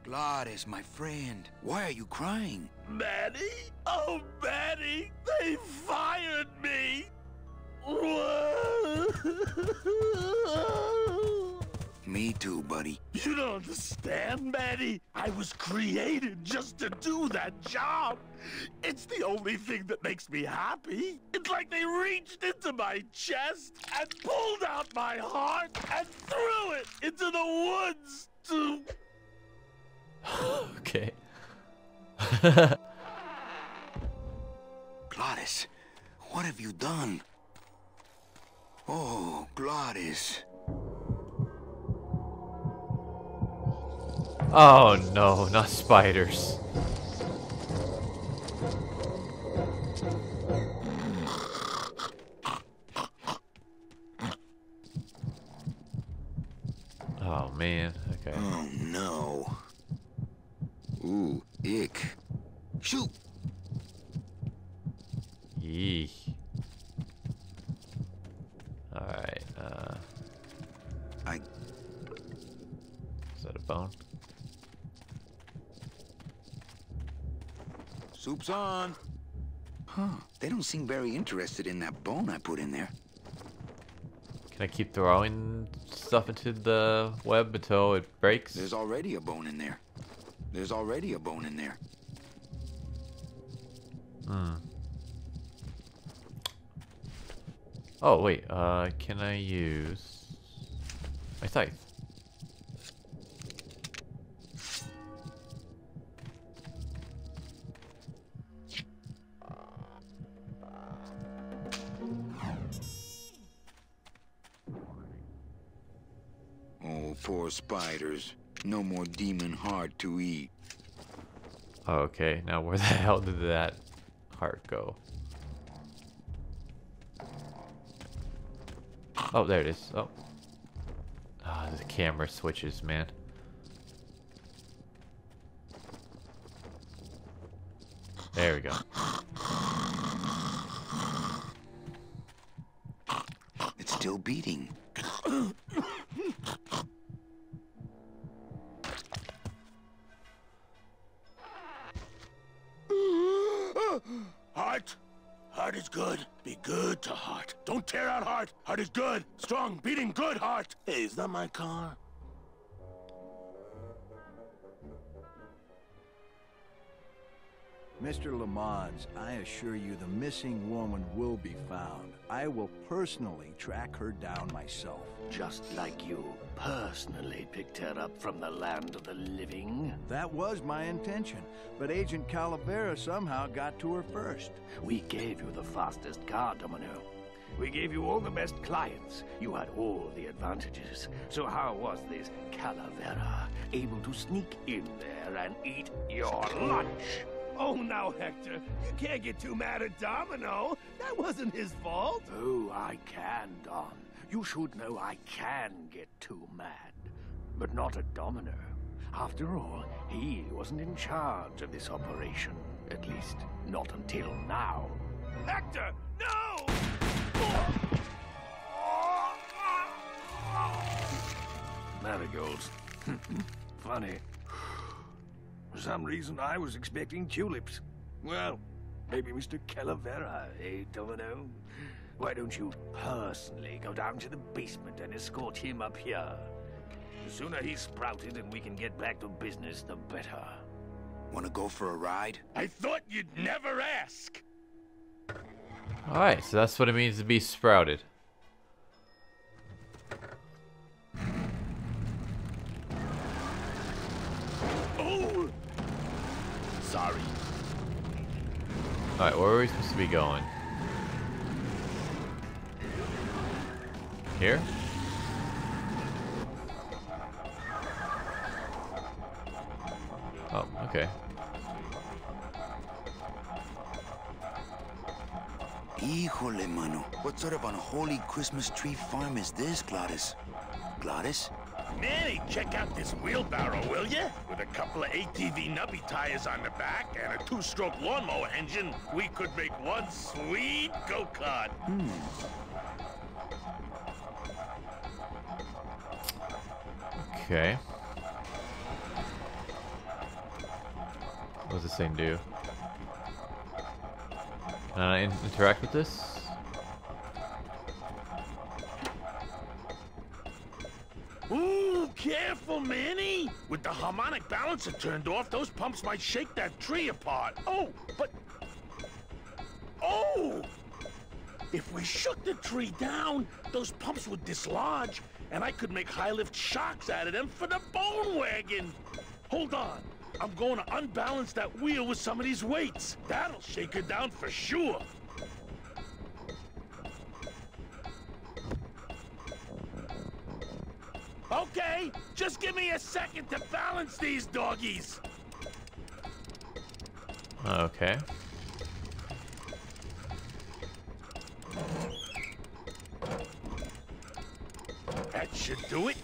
Gladys, my friend, why are you crying? Manny? Oh, Manny, they fired me! Me too, buddy. You don't understand, Manny. I was created just to do that job. It's the only thing that makes me happy. It's like they reached into my chest and pulled out my heart and threw it into the woods to... Okay. Gladys, what have you done? Oh, Gladys. Oh no, not spiders. Oh man, okay. Oh no. Ooh, ick. Shoot! Yee. Alright, is that a bone? Soup's on. Huh, they don't seem very interested in that bone I put in there. Can I keep throwing stuff into the web until it breaks? There's already a bone in there. There's already a bone in there. Oh wait, can I use my scythe? Oh, poor spiders. No more demon heart to eat. Oh, okay, now where the hell did that heart go? Oh, there it is. Oh. Ah, the camera switches, man. There we go. It's still beating. Heart. Heart is good. Be good to heart. Don't tear out heart. Heart is good. Strong, beating, good heart. Hey, is that my car? Mr. Lamont, I assure you the missing woman will be found. I will personally track her down myself. Just like you personally picked her up from the land of the living? That was my intention, but Agent Calavera somehow got to her first. We gave you the fastest car, Domino. We gave you all the best clients. You had all the advantages. So how was this Calavera able to sneak in there and eat your lunch? Oh, now, Hector, you can't get too mad at Domino. That wasn't his fault. Oh, I can, Don. You should know I can get too mad. But not at Domino. After all, he wasn't in charge of this operation. At least, not until now. Hector, no! Marigolds. Funny. For some reason, I was expecting tulips. Well, maybe Mr. Calavera, eh, Domino? Why don't you personally go down to the basement and escort him up here? The sooner he's sprouted and we can get back to business, the better. Wanna go for a ride? I thought you'd never ask. Alright, so that's what it means to be sprouted. Oh! Sorry. Alright, where are we supposed to be going? Here? Oh, okay. Híjole, mano. What sort of unholy Christmas tree farm is this, Gladys? Gladys? Manny, check out this wheelbarrow, will ya? With a couple of ATV nubby tires on the back and a 2-stroke lawnmower engine, we could make one sweet go-kart. Okay. What does this thing do? Can I interact with this? Ooh, careful, Manny! With the harmonic balancer turned off, those pumps might shake that tree apart. Oh, but... Oh! If we shook the tree down, those pumps would dislodge, and I could make high-lift shocks out of them for the bone wagon. Hold on. I'm going to unbalance that wheel with some of these weights. That'll shake her down for sure. Okay, just give me a second to balance these doggies. Okay. That should do it.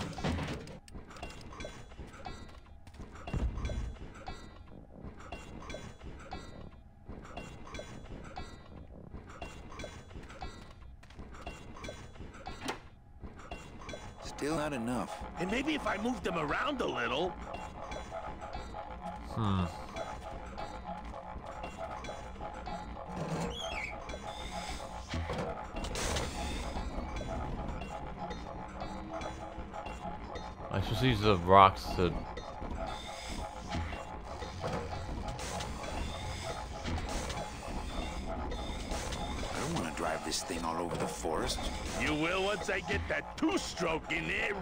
Still not enough. And maybe if I moved them around a little. I should use the rocks to... I don't want to drive this thing all over the forest. You will once I get that two-stroke in there.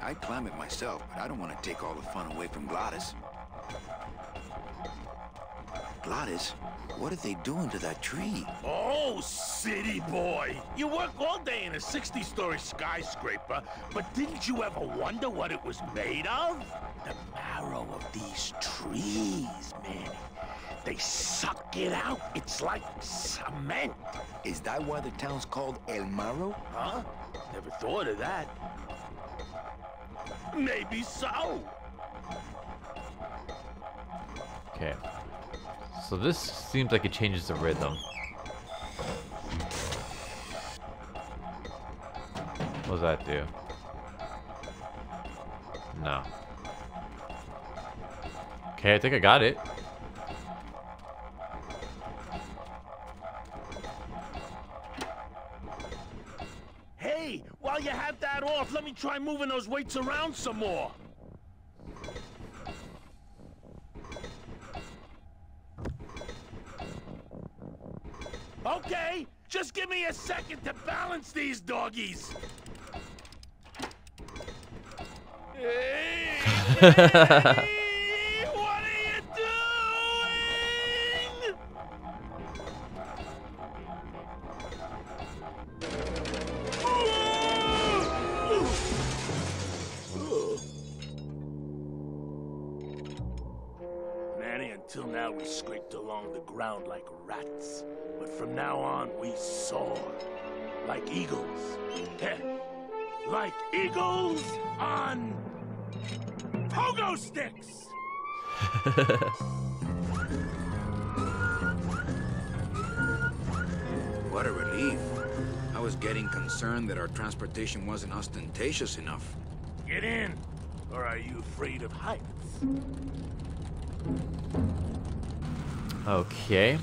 I'd climb it myself, but I don't want to take all the fun away from Gladys. Gladys, what are they doing to that tree? Oh, city boy. You work all day in a 60-story skyscraper, but didn't you ever wonder what it was made of? The marrow of these trees, man. They suck it out. It's like cement. Is that why the town's called El Marrow? Huh? Never thought of that. Maybe so. Okay. So this seems like it changes the rhythm. What does that do? No. Okay, I think I got it. Hey, while you have that off, let me try moving those weights around some more. Okay, just give me a second to balance these doggies. Hey, hey, what are you doing? Manny, until now we scraped along the ground like rats. But from now on, we soar. Like eagles. Like eagles on... pogo sticks! What a relief. I was getting concerned that our transportation wasn't ostentatious enough. Get in, or are you afraid of heights? Okay.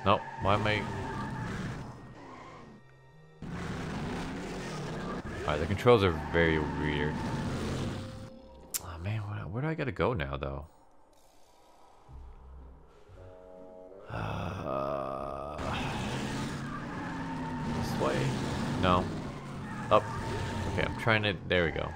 Nope, why am I... Alright, the controls are very weird. Oh man, where do I gotta go now, though? This way? No. Up. Okay, I'm trying to... There we go.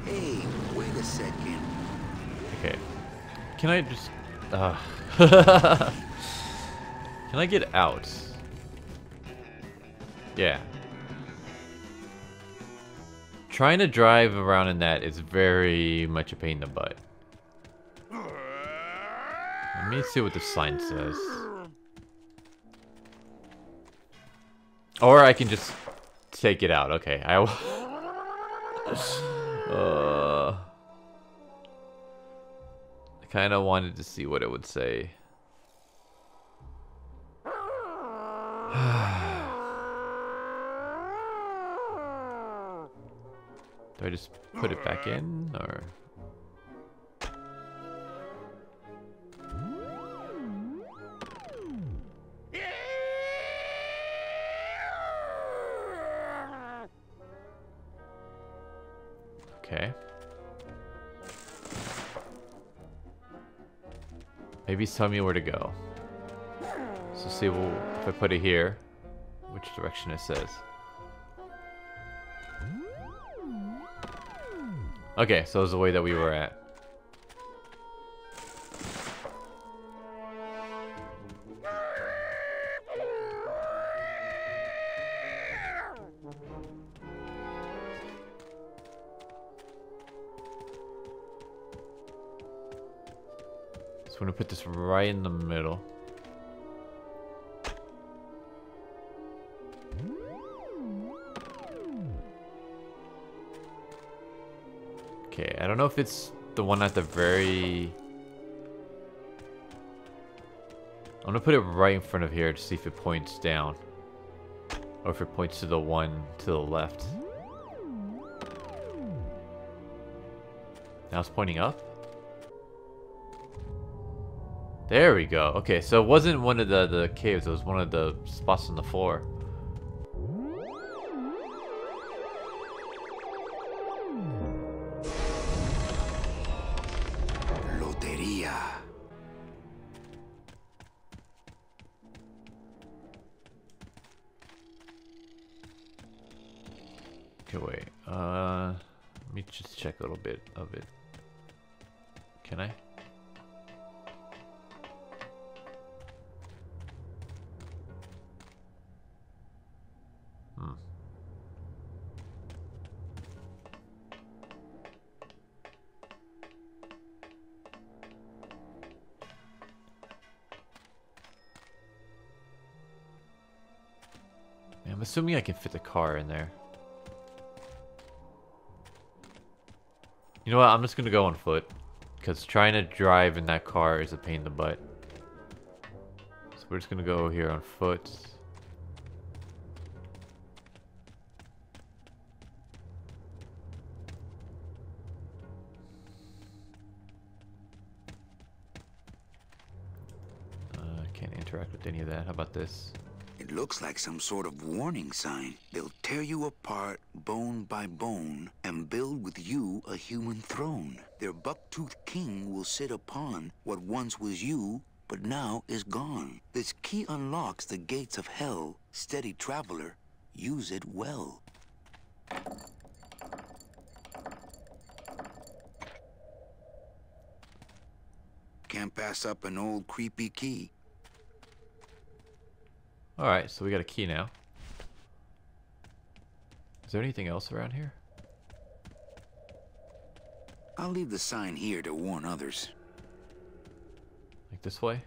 Hey, wait a second. Okay. Can I just... Can I get out? Yeah. Trying to drive around in that is very much a pain in the butt. Let me see what the sign says. Or I can just take it out. Okay, I will. I kind of wanted to see what it would say. Do I just put it back in, or? Okay. Maybe tell me where to go. So see if I put it here, which direction it says. Okay, so it's the way that we were at. So I'm gonna put this right in the middle. Okay, I don't know if it's the one at the very... I'm gonna put it right in front of here to see if it points down. Or if it points to the one to the left. Now it's pointing up? There we go. Okay, so it wasn't one of the caves, it was one of the spots on the floor. Okay, wait. Let me just check a little bit of it. Can I? I'm assuming I can fit the car in there. You know what? I'm just gonna go on foot, because trying to drive in that car is a pain in the butt. So we're just gonna go here on foot. Can't interact with any of that. How about this? It looks like some sort of warning sign. They'll tear you apart bone by bone and build with you a human throne. Their buck-toothed king will sit upon what once was you, but now is gone. This key unlocks the gates of hell. Steady traveler, use it well. Can't pass up an old creepy key. Alright, so we got a key now. Is there anything else around here? I'll leave the sign here to warn others. Like this way?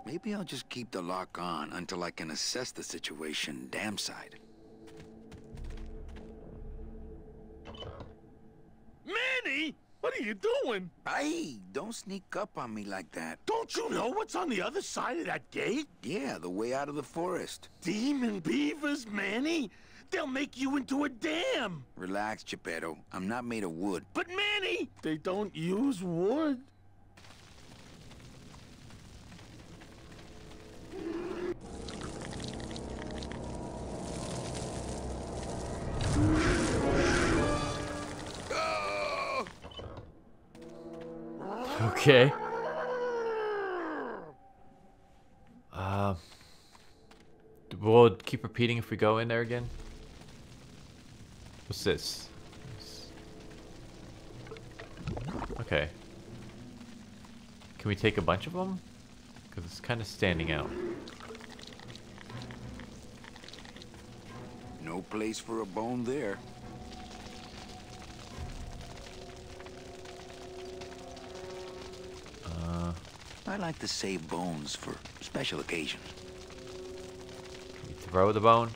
Maybe I'll just keep the lock on until I can assess the situation damn side. Manny! What are you doing? Hey, don't sneak up on me like that. Don't you know what's on the other side of that gate? Yeah, the way out of the forest. Demon beavers, Manny. They'll make you into a dam. Relax, Geppetto. I'm not made of wood. But Manny, they don't use wood. Okay. We'll keep repeating if we go in there again. What's this? Okay. Can we take a bunch of them? Because it's kind of standing out. No place for a bone there. I like to save bones for special occasions. Can we throw the bone?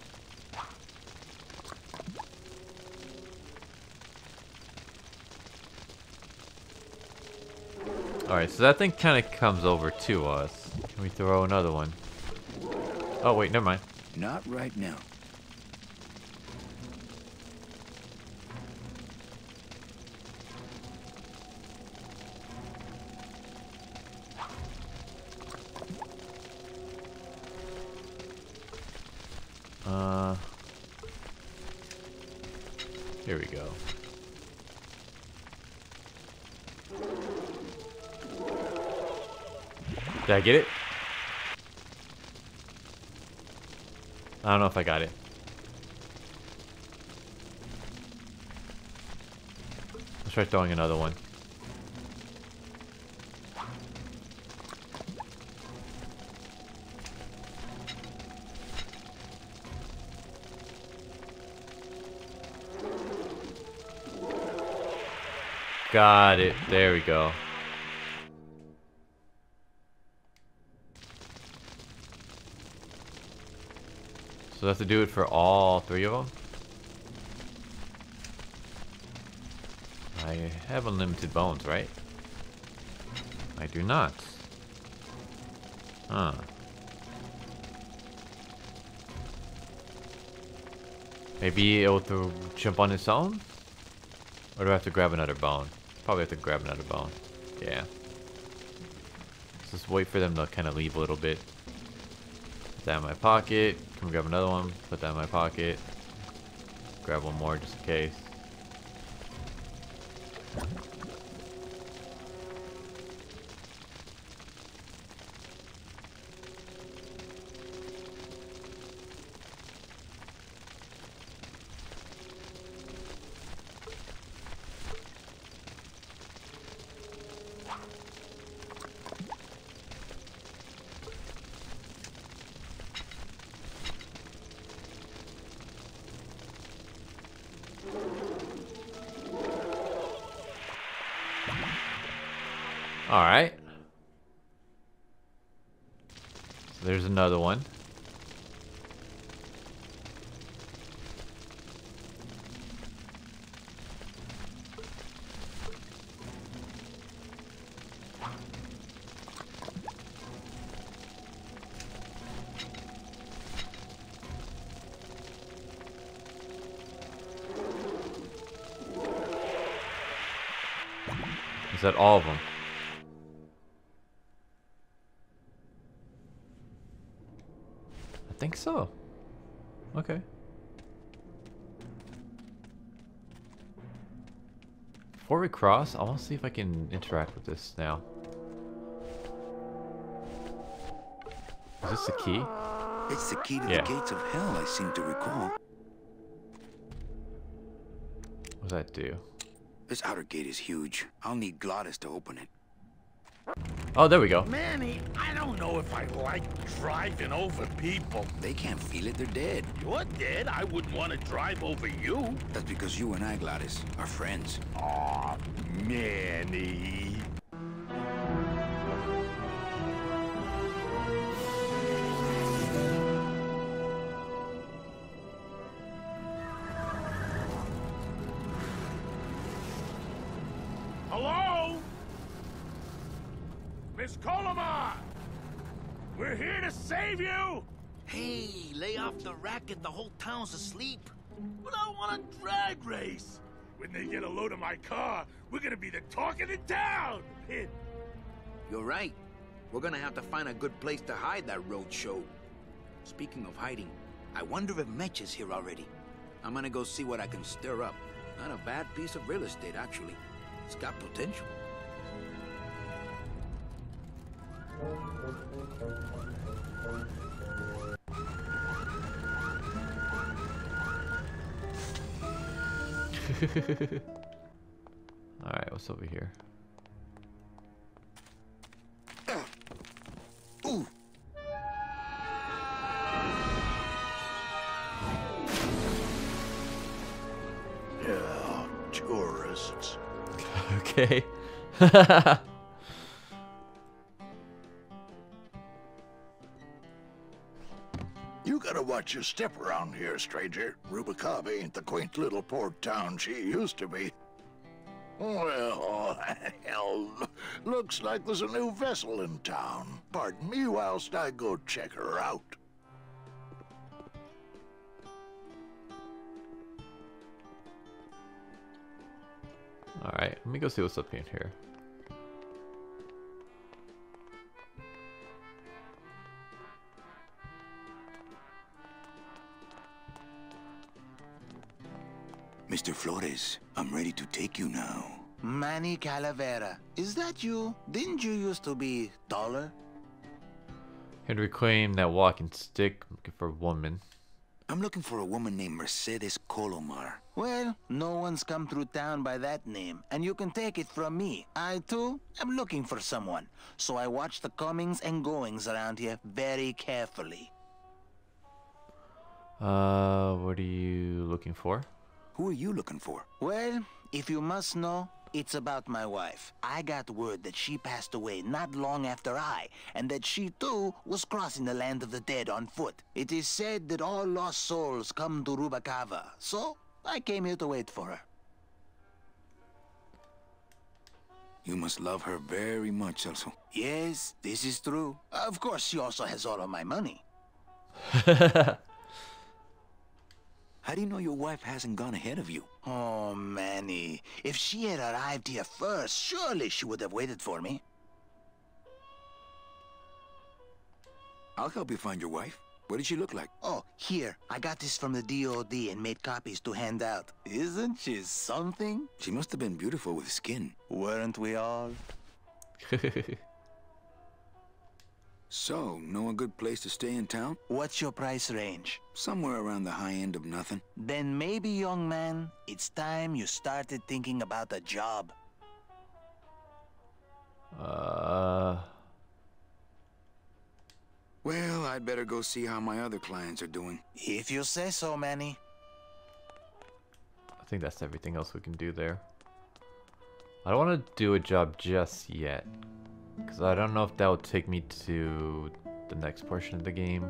Alright, so that thing kind of comes over to us. Can we throw another one? Oh, wait, never mind. Not right now. Here we go. Did I get it? I don't know if I got it. Let's try throwing another one. Got it. There we go. So I have to do it for all three of them? I have unlimited bones, right? I do not. Huh. Maybe it'll jump on its own? Or do I have to grab another bone? Probably have to grab another bone. Yeah. Let's just wait for them to kind of leave a little bit. Put that in my pocket. Can we grab another one? Put that in my pocket. Grab one more just in case. Alright. So there's another one. Is that all of them? I think so. Okay. Before we cross, I want to see if I can interact with this now. Is this the key? It's the key to Yeah. the gates of hell, I seem to recall. What does that do? This outer gate is huge. I'll need Glottis to open it. Oh, there we go. Manny, I don't know if I like driving over people. They can't feel it, they're dead. You're dead. I wouldn't want to drive over you. That's because you and I, Glottis, are friends. Aw, Manny. Hello? Miss Colomar! We're here to save you! Hey, lay off the racket. The whole town's asleep. But I want a drag race! When they get a load of my car, we're gonna be the talk of the town! You're right. We're gonna have to find a good place to hide that road show. Speaking of hiding, I wonder if Mitch is here already. I'm gonna go see what I can stir up. Not a bad piece of real estate, actually. It's got potential. Alright, what's over here? tourists. Okay. You gotta watch your step around here, stranger. Rubicava ain't the quaint little port town she used to be. Well, hell, looks like there's a new vessel in town. Pardon me whilst I go check her out. Alright, let me go see what's up in here. Mr. Flores, I'm ready to take you now. Manny Calavera. Is that you? Didn't you used to be taller? Here to reclaim that walking stick. I'm looking for a woman. I'm looking for a woman named Mercedes Colomar. Well, no one's come through town by that name, and you can take it from me. I, too, am looking for someone, so I watch the comings and goings around here very carefully. What are you looking for? Who are you looking for? Well, if you must know, it's about my wife. I got word that she passed away not long after I, and that she too was crossing the land of the dead on foot. It is said that all lost souls come to Rubicava, so I came here to wait for her. You must love her very much, also. Yes, this is true. Of course, she also has all of my money. How do you know your wife hasn't gone ahead of you? Oh, Manny. If she had arrived here first, surely she would have waited for me. I'll help you find your wife. What does she look like? Oh, here. I got this from the DOD and made copies to hand out. Isn't she something? She must have been beautiful with skin. Weren't we all? So, know a good place to stay in town? What's your price range? Somewhere around the high end of nothing. Then maybe, young man, it's time you started thinking about a job. Well, I'd better go see how my other clients are doing. If you say so, Manny. I think that's everything else we can do there. I don't want to do a job just yet, because I don't know if that will take me to the next portion of the game.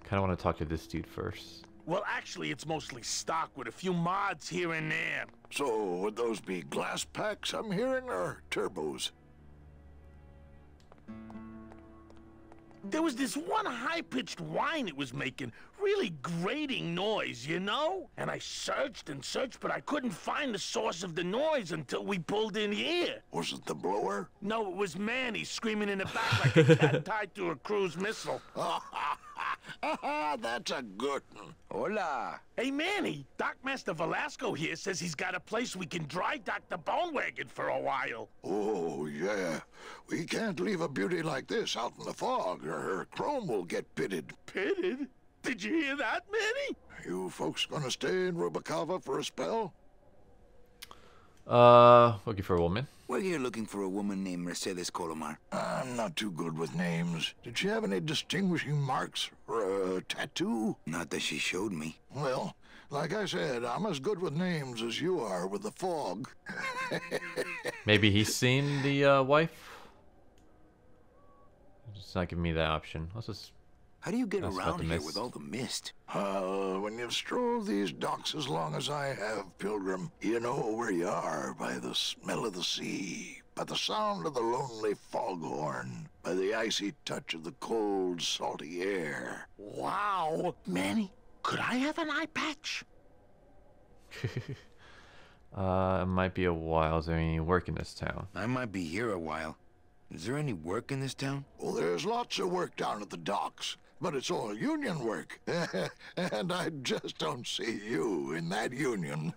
Kind of want to talk to this dude first. Well, actually, it's mostly stock with a few mods here and there. So, would those be glass packs I'm hearing, or turbos? There was this one high-pitched whine it was making, really grating noise, you know? And I searched and searched, but I couldn't find the source of the noise until we pulled in here. Was it the blower? No, it was Manny screaming in the back like a cat tied to a cruise missile. That's a good one. Hola. Hey, Manny, Dockmaster Velasco here says he's got a place we can dry dock the bone wagon for a while. Oh, yeah. We can't leave a beauty like this out in the fog, or her chrome will get pitted. Pitted? Did you hear that, Manny? You folks gonna stay in Rubicava for a spell? Looking for a woman. We're here looking for a woman named Mercedes Colomar. I'm not too good with names. Did she have any distinguishing marks or a tattoo? Not that she showed me. Well, like I said, I'm as good with names as you are with the fog. Maybe he's seen the wife? It's not giving me that option. Let's just... How do you get That's about around the here mist. with all the mist? When you've strolled these docks as long as I have, Pilgrim, you know where you are by the smell of the sea, by the sound of the lonely foghorn, by the icy touch of the cold, salty air. Wow. Manny, could I have an eye patch? It might be a while. Is there any work in this town? I might be here a while. Is there any work in this town? Well, there's lots of work down at the docks, but it's all union work. And I just don't see you in that union.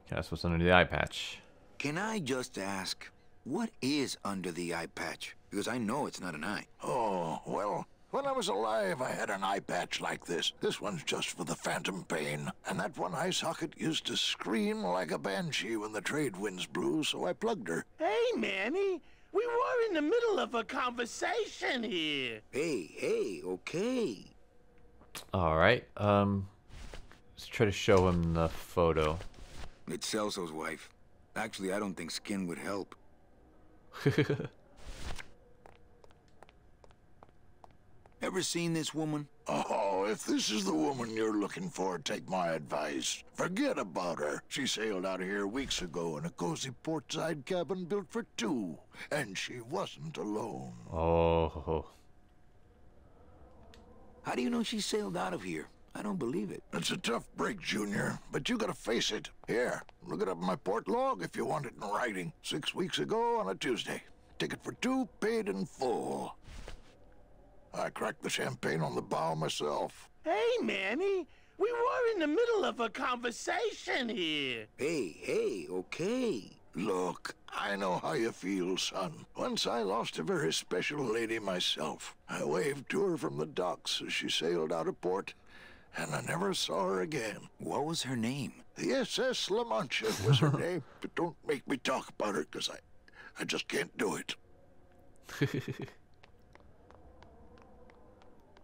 That's what's under the eye patch. Can I just ask, what is under the eye patch? Because I know it's not an eye. Oh, well, when I was alive, I had an eye patch like this. This one's just for the phantom pain. And that one eye socket used to scream like a banshee when the trade winds blew, so I plugged her. Hey, Manny, we were in the middle of a conversation here. Hey, okay. Alright, Let's try to show him the photo. It's Celso's wife. Actually, I don't think skin would help. Ever seen this woman? Oh, if this is the woman you're looking for, take my advice. Forget about her. She sailed out of here weeks ago in a cozy portside cabin built for two. And she wasn't alone. Oh. How do you know she sailed out of here? I don't believe it. It's a tough break, Junior, but you gotta face it. Here, look it up in my port log if you want it in writing. 6 weeks ago on a Tuesday. Ticket for two, paid in full. I cracked the champagne on the bow myself. Hey, Manny, we were in the middle of a conversation here. Hey, okay. Look, I know how you feel, son. Once I lost a very special lady myself. I waved to her from the docks as she sailed out of port, and I never saw her again. What was her name? The SS La Mancha was her name, but don't make me talk about her, because I just can't do it.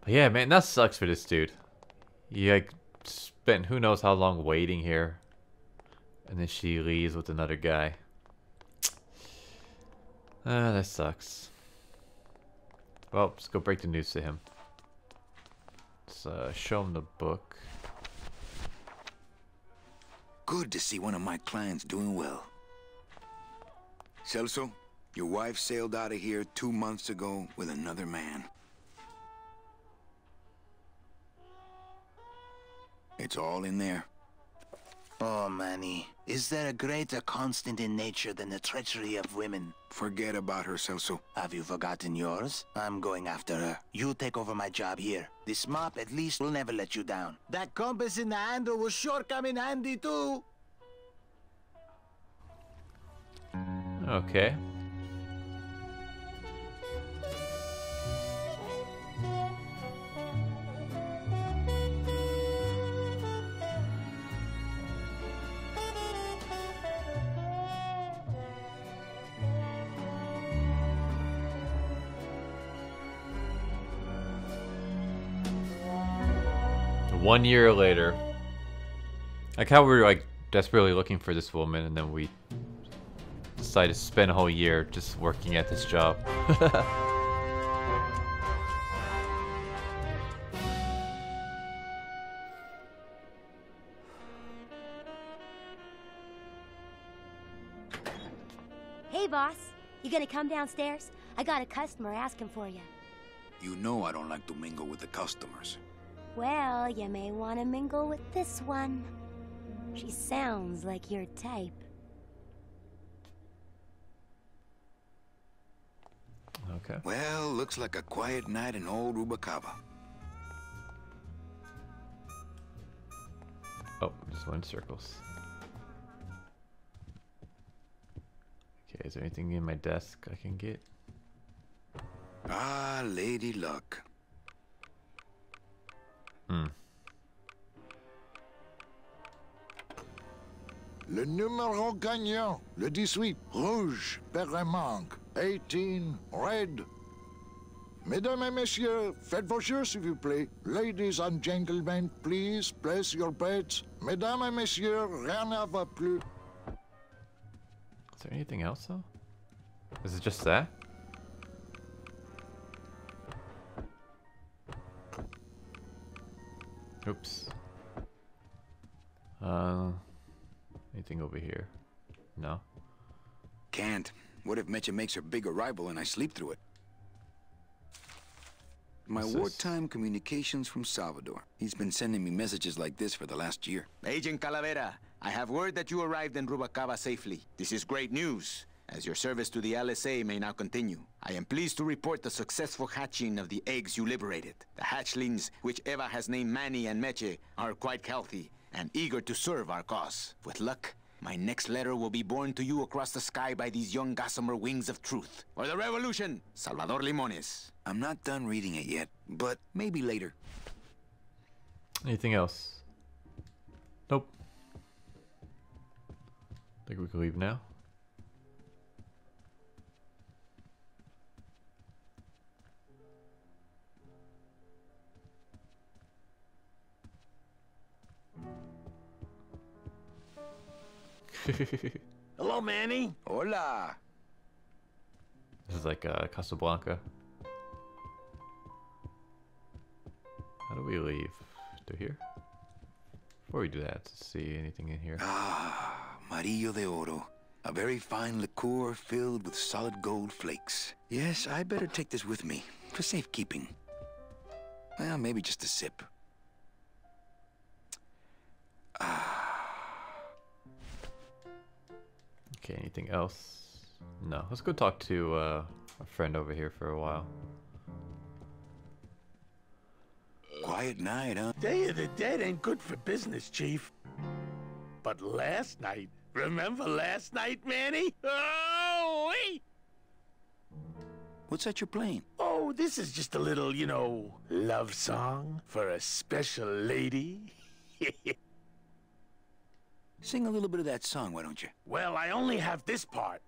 Yeah, man, that sucks for this dude. He like spent who knows how long waiting here, and then she leaves with another guy. That sucks. Well, let's go break the news to him. Let's show him the book. Good to see one of my clients doing well. Celso, your wife sailed out of here 2 months ago with another man. It's all in there. Oh, Manny, is there a greater constant in nature than the treachery of women? Forget about her, Celso. Have you forgotten yours? I'm going after her. You take over my job here. This mop at least will never let you down. That compass in the handle will sure come in handy too. Okay. One year later, like how we were like desperately looking for this woman, and then we decided to spend a whole year just working at this job. Hey, boss. You gonna come downstairs? I got a customer asking for you. You know I don't like to mingle with the customers. Well, you may want to mingle with this one. She sounds like your type. Okay. Well, looks like a quiet night in old Rubacava. Oh, just went in circles. Okay, is there anything in my desk I can get? Ah, Lady Luck. Le numéro gagnant, le 18, rouge, Perremanque, 18, red. Mesdames et messieurs, faites vos jeux, s'il vous plaît. Ladies and gentlemen, please place your bets. Mesdames et messieurs, rien ne va plus. Is there anything else though? Is it just that? Oops. Anything over here? No. Can't. What if Mecha makes her big arrival and I sleep through it? My What's this? wartime communications from Salvador. He's been sending me messages like this for the last year. Agent Calavera, I have word that you arrived in Rubacava safely. This is great news, as your service to the LSA may now continue. I am pleased to report the successful hatching of the eggs you liberated. The hatchlings, which Eva has named Manny and Meche, are quite healthy and eager to serve our cause. With luck, my next letter will be borne to you across the sky by these young gossamer wings of truth. For the revolution, Salvador Limones. I'm not done reading it yet, but maybe later. Anything else? Nope. Think we can leave now? Hello, Manny. Hola. This is like Casablanca. How do we leave? To here? Before we do that, let's see anything in here. Ah, Marillo de Oro. A very fine liqueur filled with solid gold flakes. Yes, I better take this with me for safekeeping. Well, maybe just a sip. Okay, anything else? No. Let's go talk to a friend over here for a while. Quiet night, huh? Day of the Dead ain't good for business, Chief. But last night, remember last night, Manny? Oh, wait! What's that you're playing? Oh, this is just a little, you know, love song for a special lady. Sing a little bit of that song, why don't you? Well, I only have this part.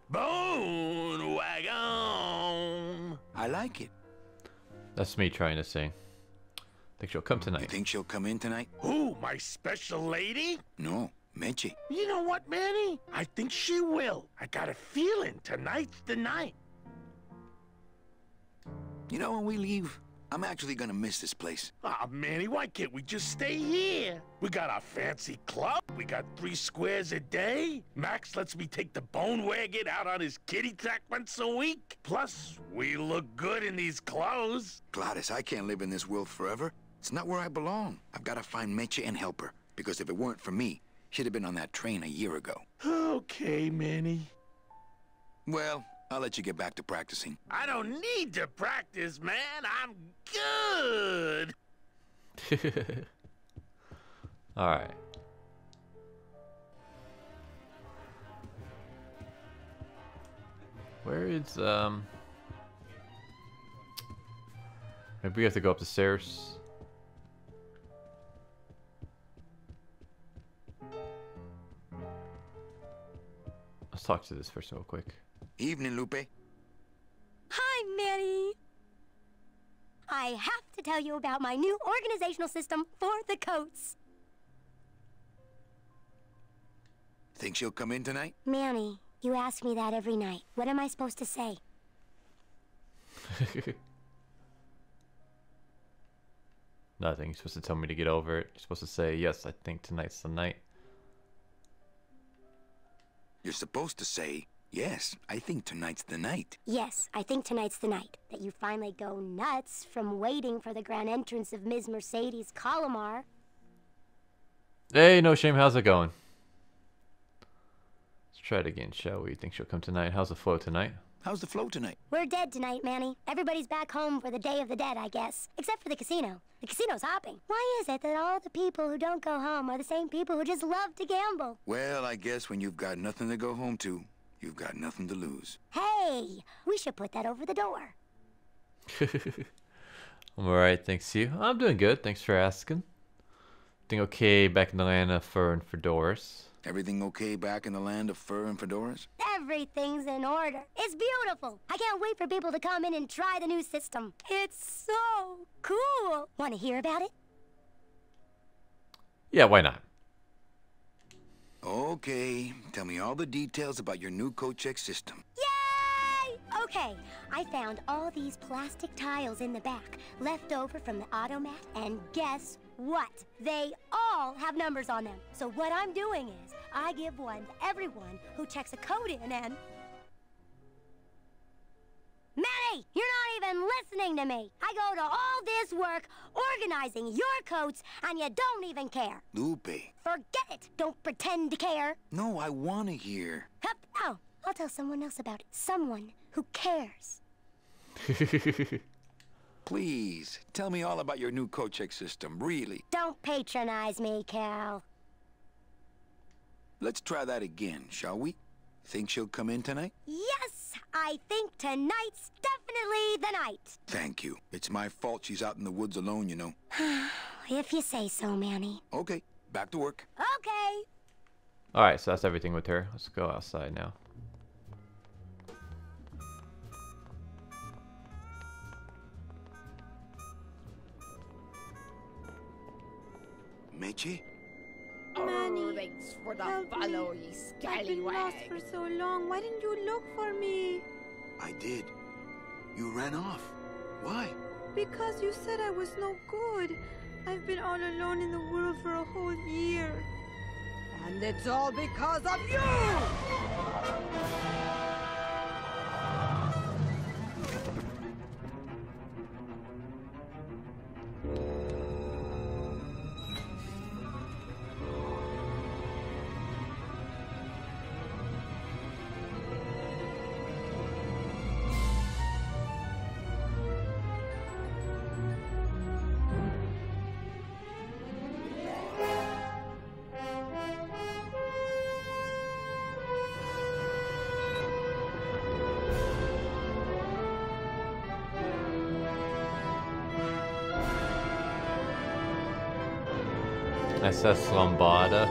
Bone wagon. I like it. That's me trying to sing. Think she'll come You tonight. think she'll come in tonight? Who, my special lady? No, Meche. You know what, Manny? I think she will. I got a feeling tonight's the night. You know, when we leave, I'm actually gonna miss this place. Ah, Manny, why can't we just stay here? We got our fancy club. We got 3 squares a day. Max lets me take the bone wagon out on his kitty track once a week. Plus, we look good in these clothes. Gladys, I can't live in this world forever. It's not where I belong. I've got to find Meche and help her. Because if it weren't for me, she'd have been on that train a year ago. Okay, Manny. Well, I'll let you get back to practicing. I don't need to practice, man. I'm good. Alright. Where is maybe we have to go up the stairs. Let's talk to this person real quick. Evening, Lupe. Hi, Manny. I have to tell you about my new organizational system for the coats. Think she'll come in tonight? Manny, you ask me that every night. What am I supposed to say? Nothing. You're supposed to tell me to get over it. You're supposed to say, yes, I think tonight's the night. You're supposed to say, yes, I think tonight's the night. Yes, I think tonight's the night that you finally go nuts from waiting for the grand entrance of Ms. Mercedes Colomar. Hey, no shame. How's it going? Let's try it again, shall we? Think she'll come tonight? How's the flow tonight? How's the flow tonight? We're dead tonight, Manny. Everybody's back home for the Day of the Dead, I guess. Except for the casino. The casino's hopping. Why is it that all the people who don't go home are the same people who just love to gamble? Well, I guess when you've got nothing to go home to, you've got nothing to lose. Hey, we should put that over the door. I'm alright, thanks you. I'm doing good, thanks for asking. Everything okay back in the land of fur and fedoras? Everything okay back in the land of fur and fedoras? Everything's in order. It's beautiful. I can't wait for people to come in and try the new system. It's so cool. Want to hear about it? Yeah, why not? Okay, tell me all the details about your new coat check system. Yay! Okay, I found all these plastic tiles in the back, left over from the automat, and guess what? They all have numbers on them. So what I'm doing is, I give one to everyone who checks a code in and... Manny, you're not even listening to me. I go to all this work organizing your coats, and you don't even care. Lupe. Forget it. Don't pretend to care. No, I want to hear. Hup. Oh, I'll tell someone else about it. Someone who cares. Please, tell me all about your new coat check system, really. Don't patronize me, Cal. Let's try that again, shall we? Think she'll come in tonight? Yes, I think tonight's definitely the night. Thank you. It's my fault she's out in the woods alone, you know. If you say so, Manny. Okay, back to work. Okay. Alright, so that's everything with her. Let's go outside now. Meche? Manny, Thanks for the help follow, me. ye I've been lost scallywag. for so long. Why didn't you look for me? I did. You ran off. Why? Because you said I was no good. I've been all alone in the world for a whole year. And it's all because of you! SS Lombarda.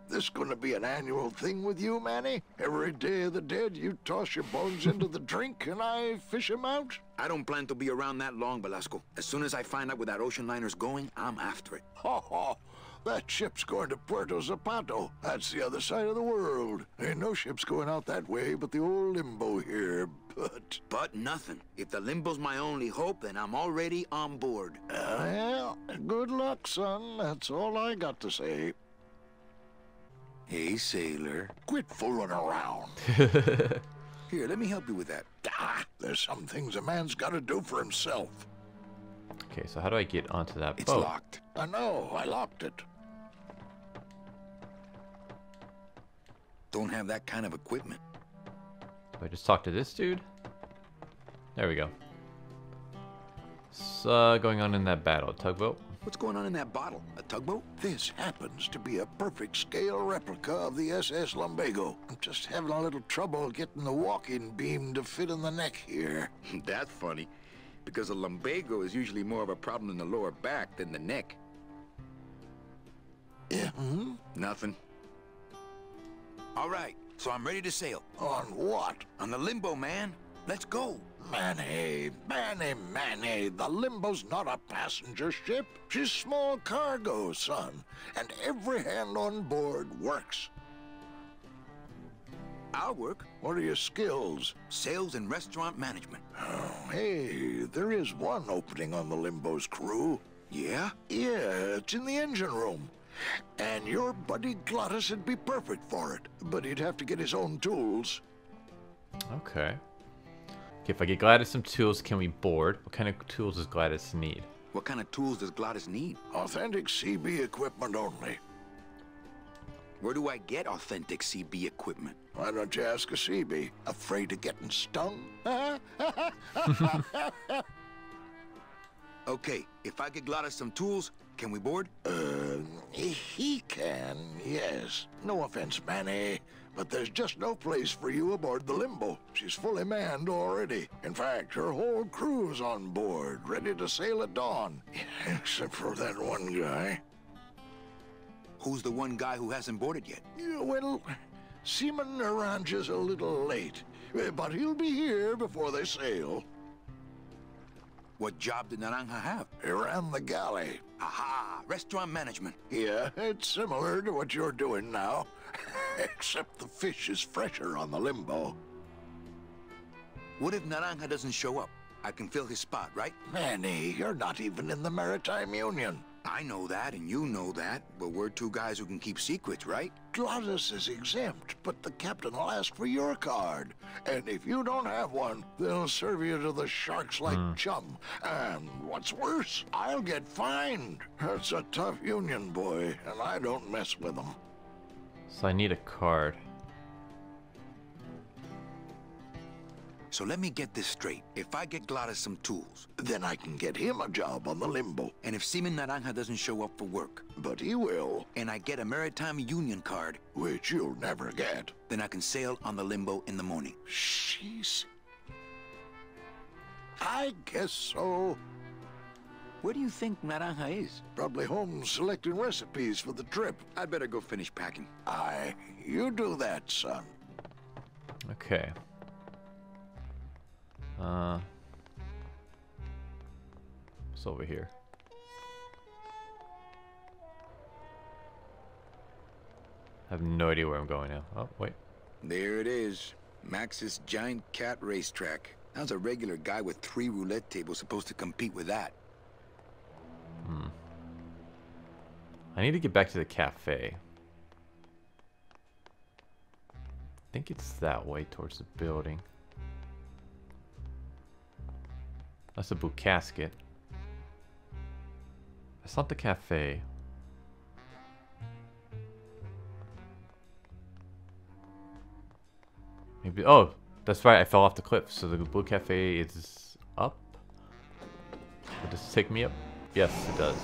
This gonna be an annual thing with you, Manny? Every Day of the Dead, you toss your bones into the drink and I fish 'em out? I don't plan to be around that long, Velasco. As soon as I find out where that ocean liner's going, I'm after it. Ha ha! That ship's going to Puerto Zapato. That's the other side of the world. Ain't no ships going out that way but the old Limbo here, but... But nothing. If the Limbo's my only hope, then I'm already on board. Well, good luck, son. That's all I got to say. Hey, sailor. Quit fooling around. Here, let me help you with that. Ah, there's some things a man's got to do for himself. Okay, so how do I get onto that It's boat? locked. I know, I locked it. Don't have that kind of equipment. Do I just talk to this dude? There we go. So, going on in that battle. Tugboat? What's going on in that bottle? A tugboat? This happens to be a perfect scale replica of the SS Lumbago. I'm just having a little trouble getting the walking beam to fit in the neck here. That's funny, because a lumbago is usually more of a problem in the lower back than the neck. Yeah, Nothing. All right, so I'm ready to sail. On what? On the Limbo, man. Let's go. Manny, the Limbo's not a passenger ship. She's small cargo, son. And every hand on board works. I'll work. What are your skills? Sales and restaurant management. Oh, hey, there is one opening on the Limbo's crew. Yeah? Yeah, it's in the engine room. And your buddy Glottis would be perfect for it. But he'd have to get his own tools. Okay. Okay, if I get Gladys some tools, can we board? What kind of tools does Gladys need? What kind of tools does Glottis need? Authentic CB equipment only. Where do I get authentic CB equipment? Why don't you ask a CB? Afraid of getting stung? Okay, if I get Glottis some tools, can we board? He can, yes. No offense, Manny, but there's just no place for you aboard the Limbo. She's fully manned already. In fact, her whole crew's on board, ready to sail at dawn. Except for that one guy. Who's the one guy who hasn't boarded yet? Yeah, well, Seaman Naranja's a little late, but he'll be here before they sail. What job did Naranja have? He ran the galley. Aha! Restaurant management. Yeah, it's similar to what you're doing now. Except the fish is fresher on the Limbo. What if Naranja doesn't show up? I can fill his spot, right? Manny, you're not even in the Maritime Union. I know that, and you know that, but we're two guys who can keep secrets, right? Glottis is exempt, but the captain will ask for your card. And if you don't have one, they'll serve you to the sharks like chum. And what's worse, I'll get fined. That's a tough union, boy, and I don't mess with them. So I need a card. So let me get this straight. If I get Glottis some tools, then I can get him a job on the Limbo. And if Seaman Naranja doesn't show up for work, but he will, and I get a Maritime Union card, which you'll never get, then I can sail on the Limbo in the morning. Jeez. I guess so. Where do you think Naranja is? Probably home selecting recipes for the trip. I'd better go finish packing. Aye, you do that, son. Okay. What's over here? I have no idea where I'm going now. Oh, wait. There it is. Max's giant cat racetrack. How's a regular guy with 3 roulette tables supposed to compete with that? I need to get back to the cafe. I think it's that way towards the building. That's a boot casket. That's not the cafe. Maybe. Oh, that's right. I fell off the cliff. So the blue cafe is up. Will this take me up? Yes, it does.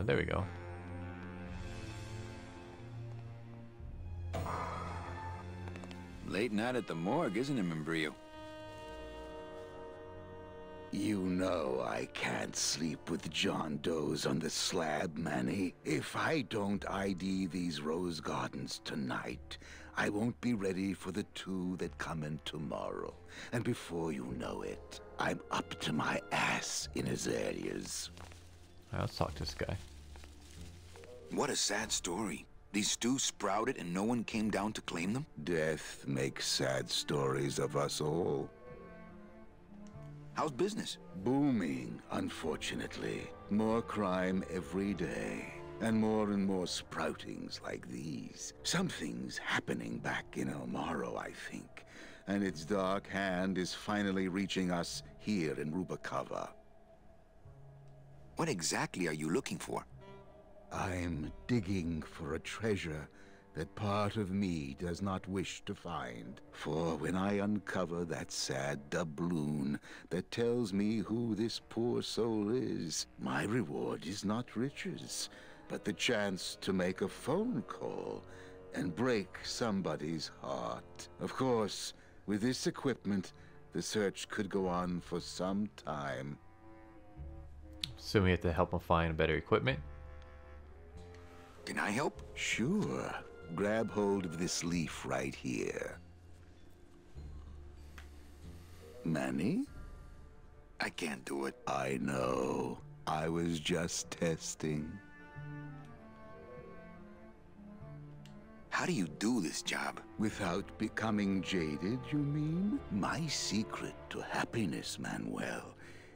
There we go. Late night at the morgue, isn't it, Membrillo? You know I can't sleep with John Doe's on the slab, Manny. If I don't ID these rose gardens tonight, I won't be ready for the 2 that come in tomorrow. And before you know it, I'm up to my ass in azaleas. Alright, let's talk to this guy. What a sad story. These stews sprouted and no one came down to claim them? Death makes sad stories of us all. How's business? Booming, unfortunately. More crime every day. And more sproutings like these. Something's happening back in El Morro, I think. And its dark hand is finally reaching us here in Rubacava. What exactly are you looking for? I'm digging for a treasure that part of me does not wish to find. For when I uncover that sad doubloon that tells me who this poor soul is, my reward is not riches, but the chance to make a phone call and break somebody's heart. Of course, with this equipment, the search could go on for some time. So we have to help him find better equipment. Can I help? Sure. Grab hold of this leaf right here. Manny? I can't do it. I know. I was just testing. How do you do this job? Without becoming jaded, you mean? My secret to happiness, Manuel,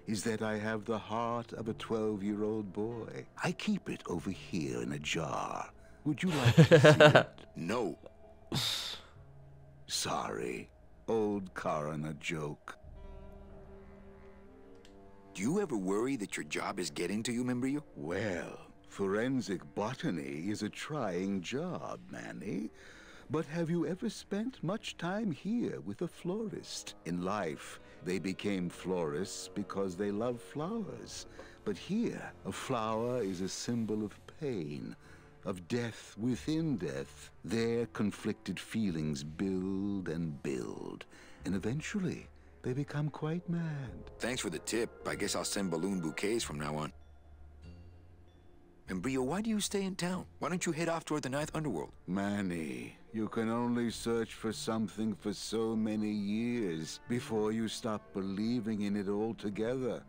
is that I have the heart of a 12-year-old boy. I keep it over here in a jar. Would you like to see it? No. Sorry. Old coroner joke. Do you ever worry that your job is getting to you, Membrillo? Well, forensic botany is a trying job, Manny. But have you ever spent much time here with a florist? In life, they became florists because they love flowers. But here, a flower is a symbol of pain, of death within death. Their conflicted feelings build and build, and eventually, they become quite mad. Thanks for the tip. I guess I'll send balloon bouquets from now on. Membrillo, why do you stay in town? Why don't you head off toward the Ninth Underworld? Manny, you can only search for something for so many years before you stop believing in it altogether.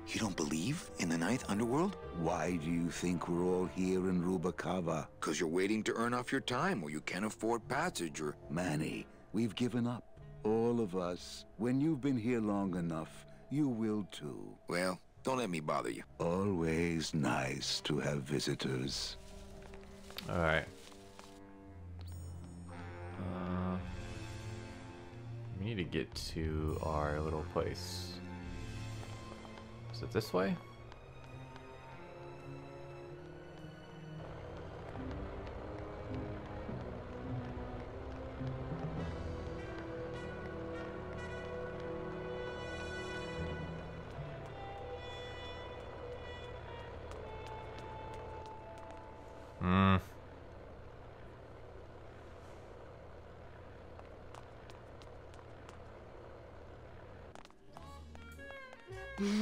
You don't believe in the Ninth Underworld? Why do you think we're all here in Rubacava? 'Cause you're waiting to earn off your time, or you can't afford passage, or... Manny, we've given up. All of us. When you've been here long enough, you will too. Well, don't let me bother you. Always nice to have visitors. Alright. We need to get to our little place. Is it this way?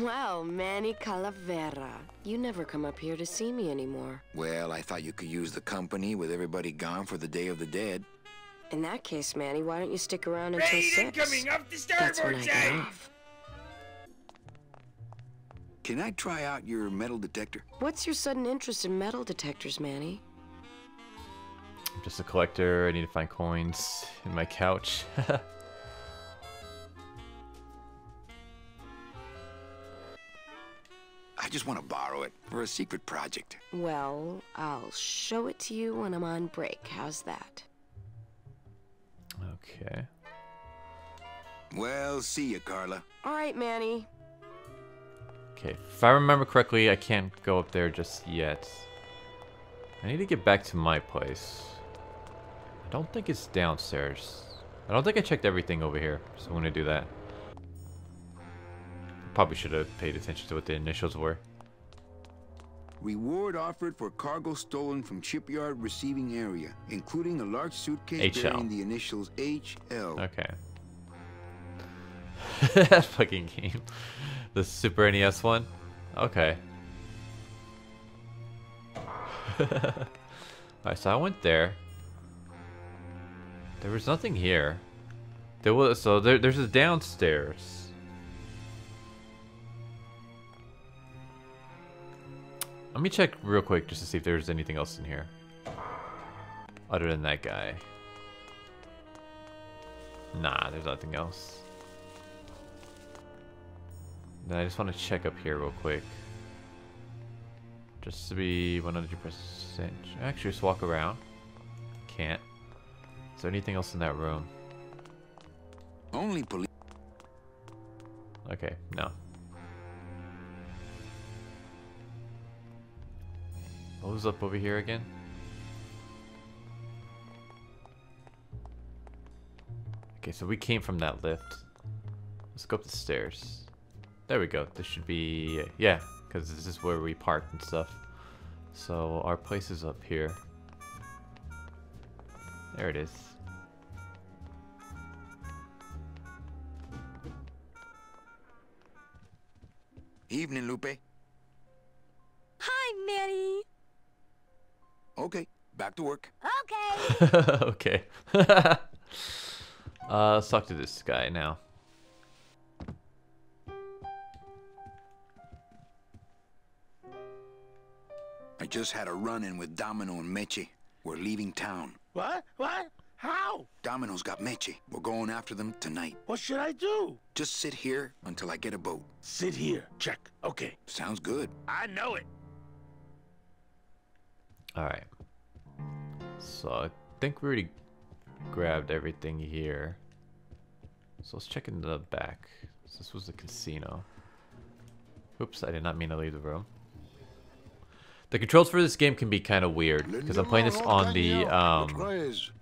Well, Manny Calavera, you never come up here to see me anymore. Well, I thought you could use the company with everybody gone for the Day of the Dead. In that case, Manny, why don't you stick around until Rain 6? incoming off the That's when starboard I get side. off. Can I try out your metal detector? What's your sudden interest in metal detectors, Manny? I'm just a collector. I need to find coins in my couch. I just want to borrow it for a secret project. Well, I'll show it to you when I'm on break. How's that? Okay. Well, see ya, Carla. All right, Manny. Okay, if I remember correctly, I can't go up there just yet. I need to get back to my place. I don't think it's downstairs. I don't think I checked everything over here, so I'm gonna do that. Probably should have paid attention to what the initials were. Reward offered for cargo stolen from shipyard receiving area, including a large suitcase HL. bearing the initials HL. Okay. That fucking game. The Super NES one? Okay. Alright, so I went there. There was nothing here. There's a downstairs. Let me check real quick just to see if there's anything else in here. Other than that guy. Nah, there's nothing else. Then I just want to check up here real quick. Just to be 100%. Actually, just walk around. Can't. Is there anything else in that room? Only police. Okay, no. What was up over here again? Okay, so we came from that lift. Let's go up the stairs. There we go. This should be... yeah, because this is where we parked and stuff. So our place is up here. There it is. Evening, Lupe. Hi, Manny. Okay, back to work. Okay. Okay. Let's talk to this guy now. I just had a run-in with Domino and Meche. We're leaving town. What? What? How? Domino's got Meche. We're going after them tonight. What should I do? Just sit here until I get a boat. Sit here. Check. Okay. Sounds good. I know it. Alright. So I think we already grabbed everything here. So let's check in the back. So this was the casino. Oops, I did not mean to leave the room. The controls for this game can be kind of weird because I'm playing this on the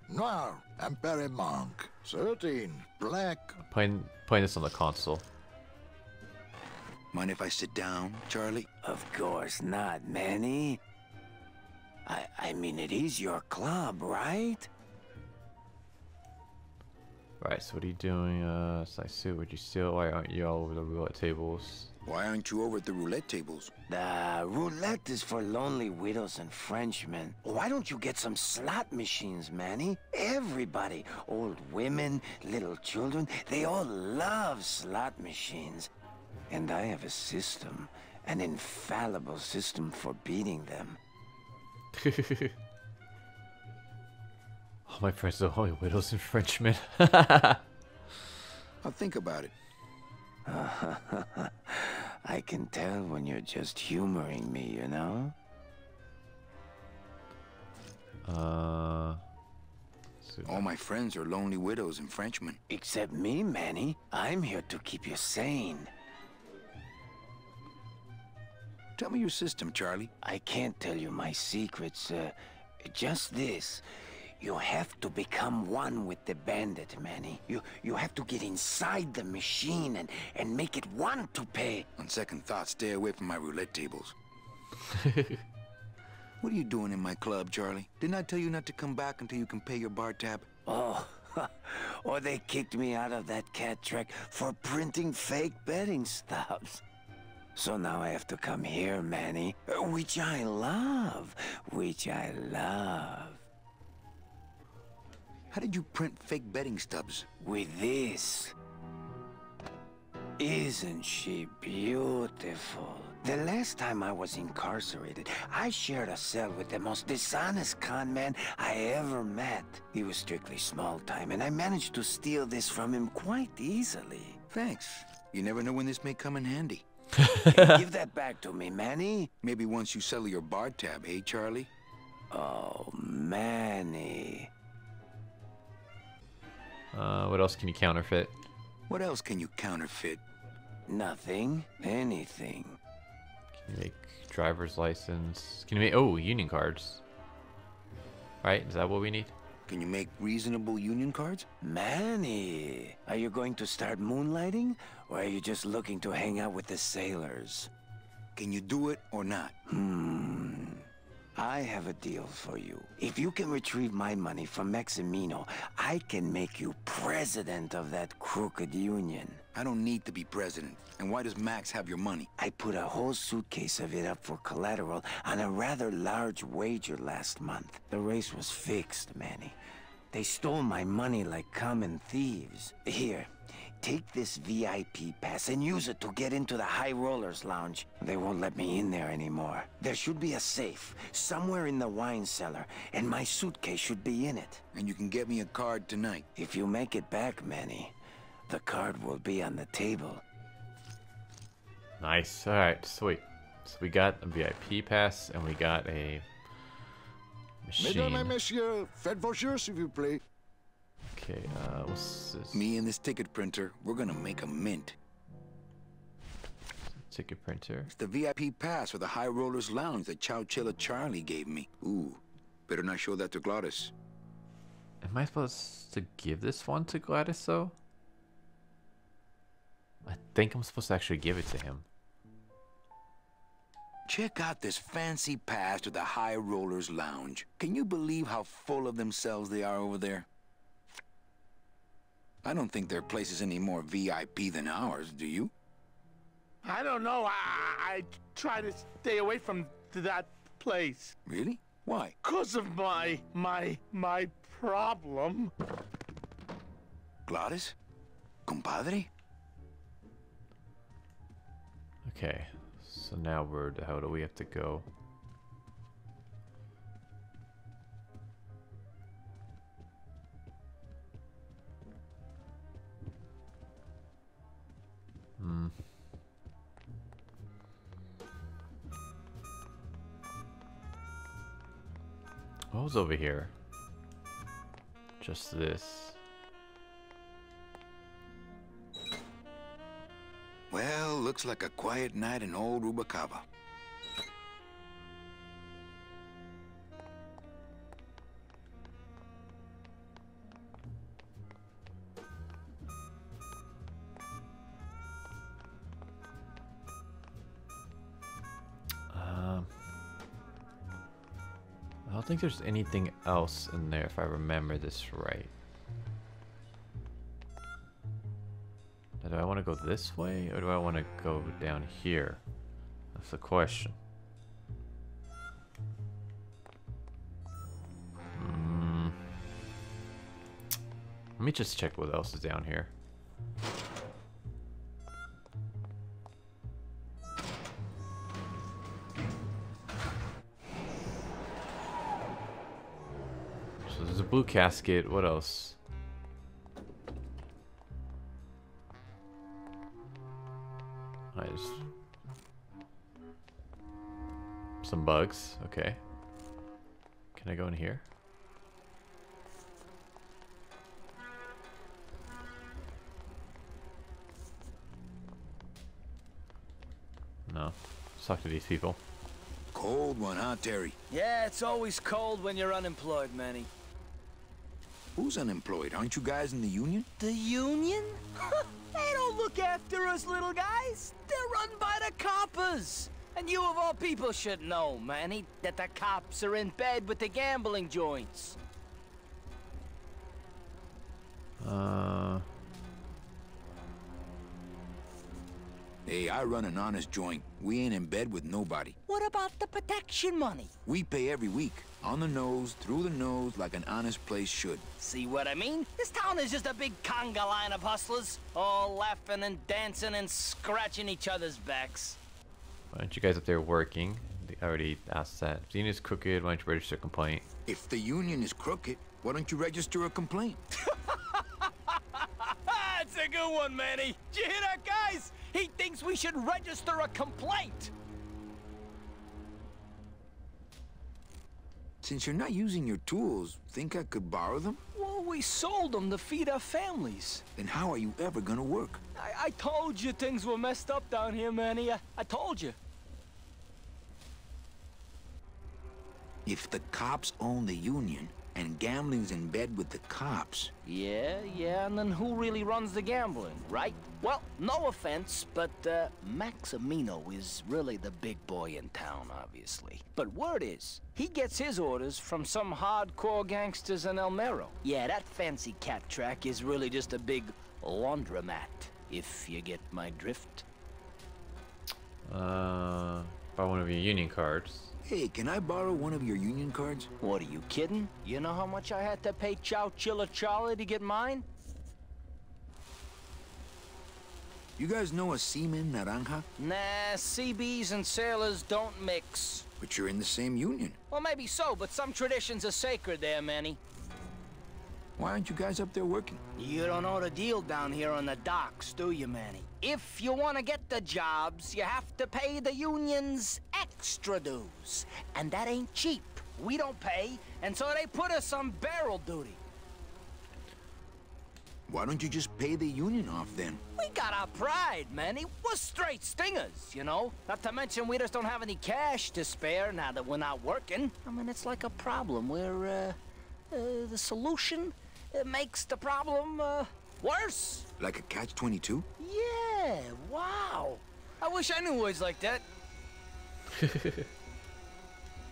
Noir, Ampere Monk, 13, Black. playing this on the console. Mind if I sit down, Charlie? Of course not, Manny. I mean, it is your club, right? Right, so what are you doing? So I see what you steal. Why aren't you all over the roulette tables? Why aren't you over at the roulette tables? The roulette is for lonely widows and Frenchmen. Why don't you get some slot machines, Manny? Everybody, old women, little children, they all love slot machines. And I have a system, an infallible system for beating them. All my friends are only widows and Frenchmen. I'll think about it. I can tell when you're just humoring me, you know? All my friends are lonely widows and Frenchmen. Except me, Manny. I'm here to keep you sane. Tell me your system, Charlie. I can't tell you my secrets. Just this. You have to become one with the bandit, Manny. You have to get inside the machine and make it want to pay. On second thought, stay away from my roulette tables. What are you doing in my club, Charlie? Didn't I tell you not to come back until you can pay your bar tab? Oh, or they kicked me out of that cat track for printing fake betting stubs. So now I have to come here, Manny. Which I love. Which I love. How did you print fake betting stubs? With this. Isn't she beautiful? The last time I was incarcerated, I shared a cell with the most dishonest con man I ever met. He was strictly small time, and I managed to steal this from him quite easily. Thanks. You never know when this may come in handy. Hey, give that back to me, Manny. Maybe once you settle your bar tab, eh, Charlie? Oh, Manny. What else can you counterfeit? What else can you counterfeit? Nothing. Anything. Can you make driver's license? Can you make, oh, union cards? Right, is that what we need? Can you make reasonable union cards? Manny, are you going to start moonlighting? Or are you just looking to hang out with the sailors? Can you do it or not? I have a deal for you. If you can retrieve my money from Maximino, I can make you president of that crooked union. I don't need to be president. And why does Max have your money? I put a whole suitcase of it up for collateral on a rather large wager last month. The race was fixed, Manny. They stole my money like common thieves. Here, take this VIP pass and use it to get into the High Rollers Lounge. They won't let me in there anymore. There should be a safe somewhere in the wine cellar, and my suitcase should be in it. And you can get me a card tonight. If you make it back, Manny, the card will be on the table. Nice. Alright, sweet. So we got a VIP pass and we got a machine. Mesdames et messieurs, faites vos jeux, s'il vous plaît. Okay, what's this? Me and this ticket printer, we're gonna make a mint. Ticket printer. It's the VIP pass for the High Rollers Lounge that Chowchilla Charlie gave me. Ooh, better not show that to Gladys. Am I supposed to give this one to Gladys, though? I think I'm supposed to actually give it to him. Check out this fancy pass to the High Rollers Lounge. Can you believe how full of themselves they are over there? I don't think their place is any more VIP than ours, do you? I don't know. I try to stay away from that place. Really? Why? 'Cause of my problem. Gladys? Compadre? Okay, so now how do we have to go? What was over here? Just this. Well, looks like a quiet night in old Rubacava. I don't think there's anything else in there if I remember this right. Now, do I want to go this way or do I want to go down here? That's the question. Let me just check what else is down here. So there's a blue casket. What else? Some bugs. Okay. Can I go in here? No. Let's talk to these people. Cold one, huh, Terry? Yeah, it's always cold when you're unemployed, Manny. Who's unemployed? Aren't you guys in the union? The union? They don't look after us little guys. They're run by the coppers. And you of all people should know, Manny, that the cops are in bed with the gambling joints. Hey, I run an honest joint. We ain't in bed with nobody. What about the protection money? We pay every week. On the nose, through the nose, like an honest place should. See what I mean? This town is just a big conga line of hustlers, all laughing and dancing and scratching each other's backs. Why aren't you guys up there working? I already asked that. If the union's crooked, why don't you register a complaint? If the union is crooked, why don't you register a complaint? That's a good one, Manny. Did you hear that, guys? He thinks we should register a complaint. Since you're not using your tools, think I could borrow them? Well, we sold them to feed our families. Then how are you ever gonna work? I told you things were messed up down here, Manny. I told you. If the cops own the union, and gambling's in bed with the cops... Yeah, and then who really runs the gambling, right? Well, no offense, but Maximino is really the big boy in town, obviously. But word is, he gets his orders from some hardcore gangsters in El Mero. Yeah, that fancy cat track is really just a big laundromat, if you get my drift. Buy one of your union cards. Hey, can I borrow one of your union cards? What, are you kidding? You know how much I had to pay Chow Chilla Charlie to get mine? You guys know a seaman naranja? Nah, CBs and sailors don't mix. But you're in the same union. Well, maybe so, but some traditions are sacred there, Manny. Why aren't you guys up there working? You don't know the deal down here on the docks, do you, Manny? If you want to get the jobs, you have to pay the unions extra dues. And that ain't cheap. We don't pay, and so they put us on barrel duty. Why don't you just pay the union off then? We got our pride, Manny. We're straight stingers, you know? Not to mention we just don't have any cash to spare now that we're not working. I mean, it's like a problem where, the solution makes the problem, worse. Like a catch-22? Yeah, wow. I wish I knew words like that.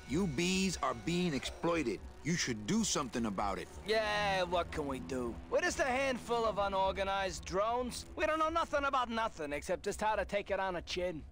You bees are being exploited. You should do something about it. Yeah, what can we do? We're just a handful of unorganized drones. We don't know nothing about nothing except just how to take it on a chin.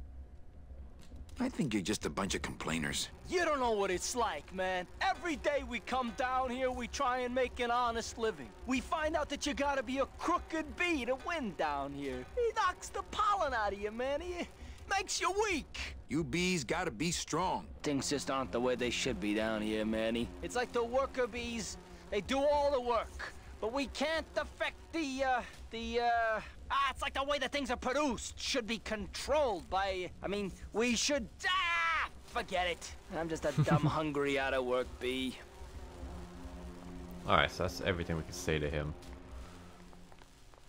I think you're just a bunch of complainers. You don't know what it's like, man. Every day we come down here, we try and make an honest living. We find out that you gotta be a crooked bee to win down here. He knocks the pollen out of you, man. He makes you weak. You bees gotta be strong. Things just aren't the way they should be down here, Manny. It's like the worker bees. They do all the work, but we can't affect it's like the way that things are produced should be controlled by, we should, forget it. I'm just a dumb, hungry, out of work bee. Alright, so that's everything we can say to him.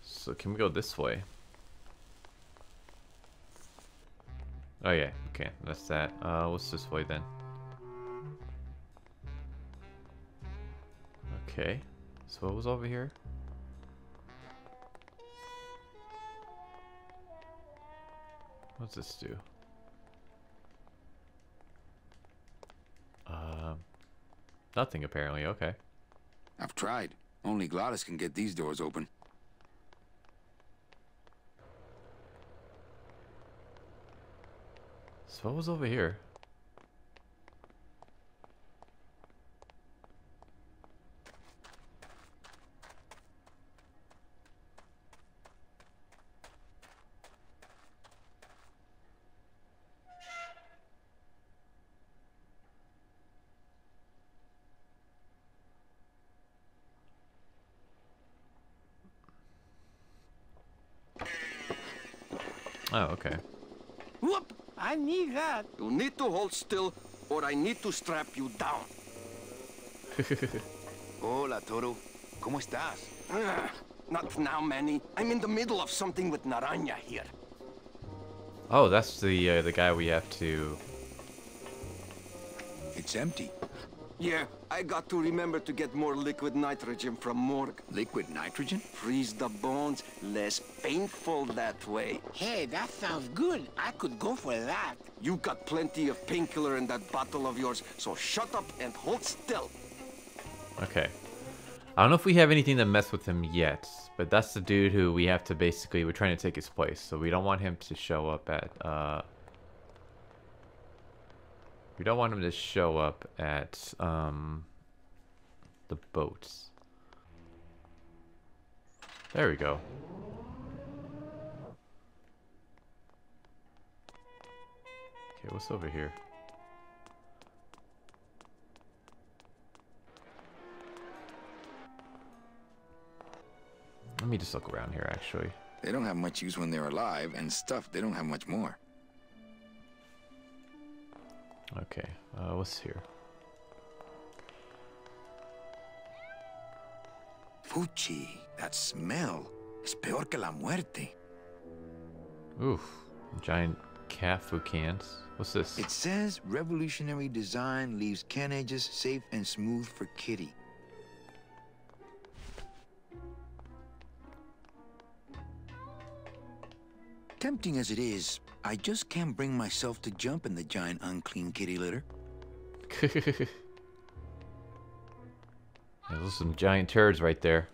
So can we go this way? Oh yeah, okay, that's that. What's this way then? Okay, so what was over here? What's this do? Nothing apparently, okay. I've tried. Only Gladys can get these doors open. So what was over here? Oh, okay. Whoop! I need that. You need to hold still, or I need to strap you down. Hola, Toro. ¿Cómo estás? Not now, Manny. I'm in the middle of something with Naranja here. Oh, that's the guy we have to... It's empty. Yeah, I got to remember to get more liquid nitrogen from morgue. Liquid nitrogen? Freeze the bones, less painful that way. Hey, that sounds good. I could go for that. You got plenty of painkiller in that bottle of yours, so shut up and hold still. Okay. I don't know if we have anything to mess with him yet, but that's the dude who we have to basically, we're trying to take his place, so we don't want him to show up at, we don't want him to show up at, the boats. There we go. Okay, what's over here? Let me just look around here, actually. They don't have much use when they're alive, and stuff, they don't have much more. Okay, what's here? Fuchi, that smell. Es peor que la muerte. Oof, giant Cafu cans. What's this? It says revolutionary design leaves can edges safe and smooth for Kitty. Tempting as it is, I just can't bring myself to jump in the giant unclean kitty litter. Yeah, those are some giant turds right there.